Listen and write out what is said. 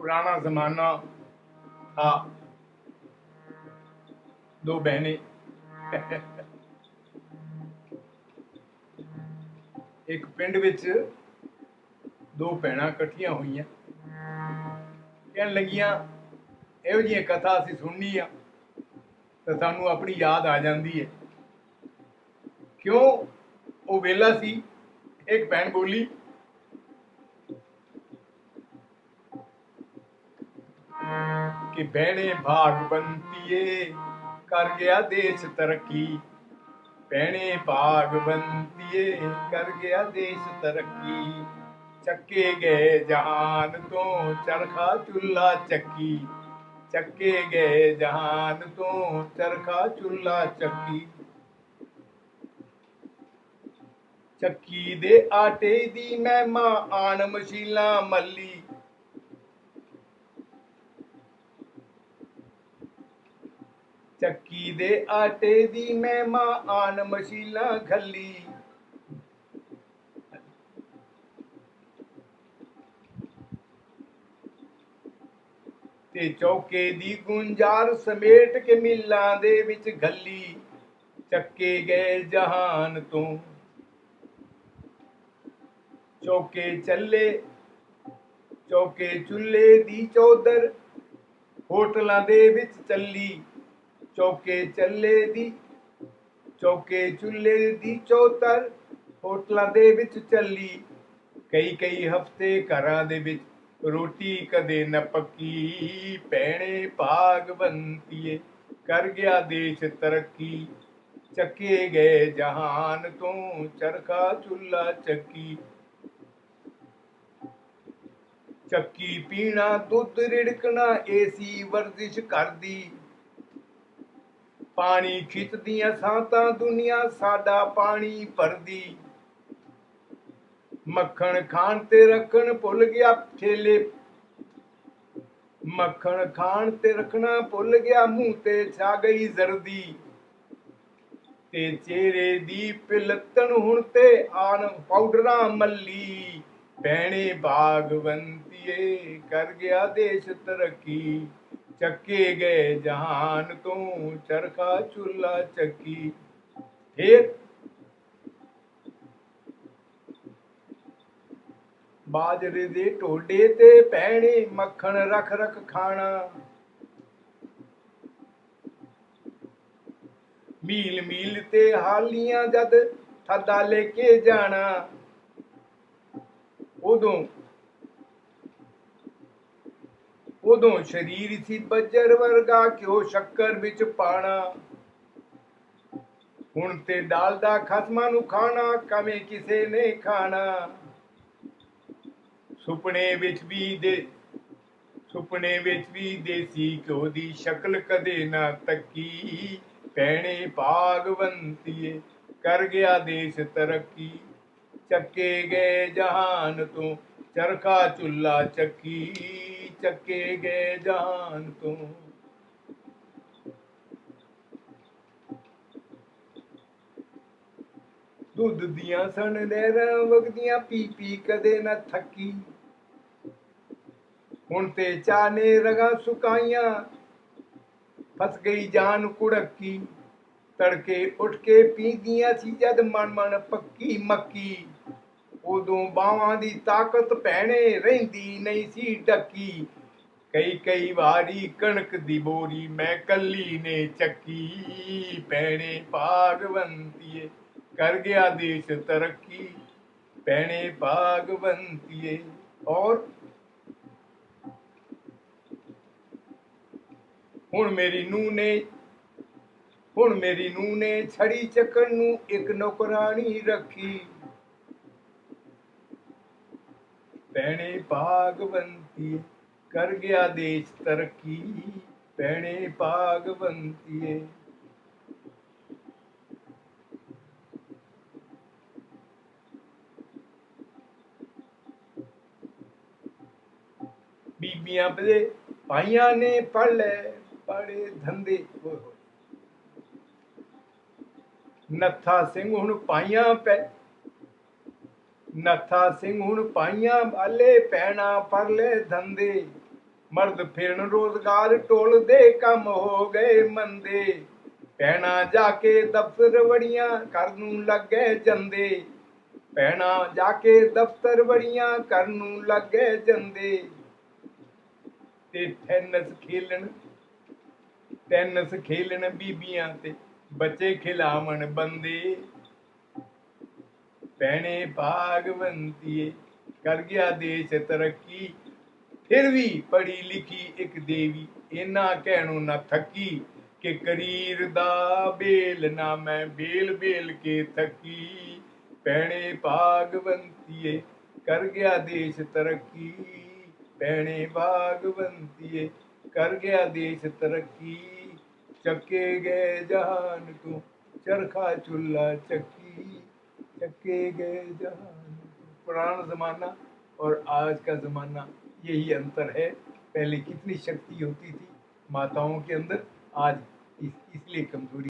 पुराना जमाना था। दो बहनें एक पिंड विच दो भैणां इकट्ठियां होईयां, कहण लगियां इहो जिहियां कथा असीं सुणनी आ तां सानूं अपनी याद आ जांदी है। क्यों? वो वेला सी। एक भैण बोली कि भैणे भागवंतीए कर गया देश तरक्की, भैणे भागवंतीए कर गया देश तरक्की, चक्के गए जहान तो चरखा चुल्हा चक्की, चक्के गए जहान तो चरखा चुल्हा चक्की, ਚੱਕੀ ਦੇ ਆਟੇ ਦੀ ਮਹਿਮਾ ਆਣ ਮਸ਼ੀਲਾਂ ਮੱਲੀ, ਚੱਕੀ ਦੇ ਆਟੇ ਦੀ ਮਹਿਮਾ ਆਣ ਮਸ਼ੀਲਾਂ ਖੱਲੀ, ਤੇ ਚੌਕੇ ਦੀ ਗੁੰਜਾਰ ਸਮੇਟ ਕੇ ਮਿੱਲਾਂ ਦੇ ਵਿੱਚ ਘੱਲੀ, ਚੱਕੇ ਗਏ ਜਹਾਨ ਤੋਂ चौके चले, चौके चुल्हे दी चौधर होटलों दे विच चली, चौके चले दी चौके चुल्हे दी चौधर होटलों दे विच चली, कई कई हफ्ते घरां दे विच रोटी कदे न पक्की, भैणे भागवंतीए कर गया देश तरक्की, चक्के गए जहान तो चरखा चुल्हा चक्की, ਚੱਕੀ ਪੀਣਾ ਦੁੱਧ ਰਿੜਕਣਾ ਏਸੀ ਵਰਜ਼ਿਸ਼ ਕਰਦੀ, ਪਾਣੀ ਖਿੱਚਦੀਆਂ ਸਾਂਤਾਂ ਦੁਨੀਆ ਸਾਡਾ ਪਾਣੀ ਭਰਦੀ, ਮੱਖਣ ਖਾਣ ਤੇ ਰੱਖਣ ਭੁੱਲ ਗਿਆ ਠੇਲੇ, ਮੱਖਣ ਖਾਣ ਤੇ ਰੱਖਣਾ ਭੁੱਲ ਗਿਆ ਮੂੰਹ ਤੇ ਛਾ ਗਈ ਜ਼ਰਦੀ, ਤੇ ਚਿਹਰੇ ਦੀ ਪਿਲਤਣ ਹੁਣ ਤੇ ਆਣ ਪਾਊਡਰਾਂ ਮੱਲੀ, भैणे भागवंतीए कर गया देश तरक्की, चक्के गए जहान तो चरखा चुल्हा चक्की। फिर बाजरे दे टोडे ते भैणे मक्खन रख रख खाना, मील मील ते हालियां जद थदा लेके जाना, ਉਦੋਂ ਸ਼ਰੀਰ ਸੀ ਬੱਜਰ ਵਰਗਾ ਘਿਓ ਸ਼ੱਕਰ ਵਿੱਚ ਪਾਣਾ, ਹੁਣ ਤੇ ਡਾਲਦਾ ਖਸਮਾਂ ਨੂੰ ਖਾਣਾ ਕਵੇਂ ਕਿਸੇ ਨੇ ਖਾਣਾ, ਸੁਪਨੇ ਵਿੱਚ ਵੀ ਦੇਸੀ ਘਿਓ ਦੀ ਸ਼ਕਲ ਕਦੇ ਨਾ ਤੱਕੀ, ਭੈਣੇ ਭਾਗਵੰਤੀਏ ਕਰ ਗਿਆ ਦੇਸ਼ ਤਰੱਕੀ, ਚੱਕੇ ਗਏ ਜਹਾਨ ਤੋਂ ਚਰਖਾ ਚੁੱਲਾ ਚੱਕੀ, ਚੱਕੇ ਗਏ ਜਹਾਨ ਤੋਂ। ਦੁੱਧ ਦੀਆਂ ਸਣ ਨਹਿਰਾਂ ਵਗਦੀਆਂ ਪੀ ਪੀ ਕਦੇ ਨਾ ਥੱਕੀ, ਹੁਣ ਤੇ ਚਾਹ ਨੇ ਰਗਾਂ ਸੁਕਾਈਆਂ ਫਸ ਗਈ ਜਾਨ ਕੁੜਕੀ, ਤੜਕੇ ਉੱਠ ਕੇ ਪੀਂਦੀਆਂ ਸੀ ਜਦ ਮਨ ਮਨ ਪੱਕੀ ਮੱਕੀ, ਉਦੋਂ ਬਾਵਾਂ ਦੀ ਤਾਕਤ ਭੈਣੇ ਰਹਿੰਦੀ ਨਹੀਂ ਸੀ ਢੱਕੀ, ਕਈ ਕਈ ਵਾਰੀ ਕਣਕ ਦੀ ਬੋਰੀ ਮੈਂ ਕੱਲੀ ਨੇ ਚੱਕੀ, ਭੈਣੇ ਭਾਗਵੰਤੀਏ कर गया देश तरक्की, भैणे भागवंतीए। और हुण मेरी नूह ने छड़ी चक्कन नूं एक नौकरानी रखी, भैणे भागवंतीए कर गया देश तरक्की, भैणे भागवंतीए। बीबियां बदे भाइयां ने पढ़ ले बड़े धंधे, नत्था सिंह हुण पाइयां नत्था सिंह हुण पाइयां वाले भैणां पर ले धंधे, मर्द फिरन रोजगार टोल दे कम हो गए मंदे भैणा जाके दफ्तर वड़ियां कर नूं लग गए जंदे भैणा जाके दफ्तर वड़ियां कर नूं लग गए जंदे ते टैनिस खेलन बीबियां ते बच्चे खिलावन बंदे भैणे भागवंतीए कर गया देश तरक्की फिर भी पढ़ी लिखी एक देवी इन्ना कहणों ना थकी कि करीर दा बेल ना मैं बेल बेल के थकी भैणे भागवंतीए कर गया देश तरक्की भैणे भागवंतीए कर गया देश तरक्की चक्के गए जहान को चरखा चूल्हा चक्की चक्के गए जहान। पुराना जमाना और आज का जमाना यही अंतर है। पहले कितनी शक्ति होती थी माताओं के अंदर, आज इसलिए कमजोरी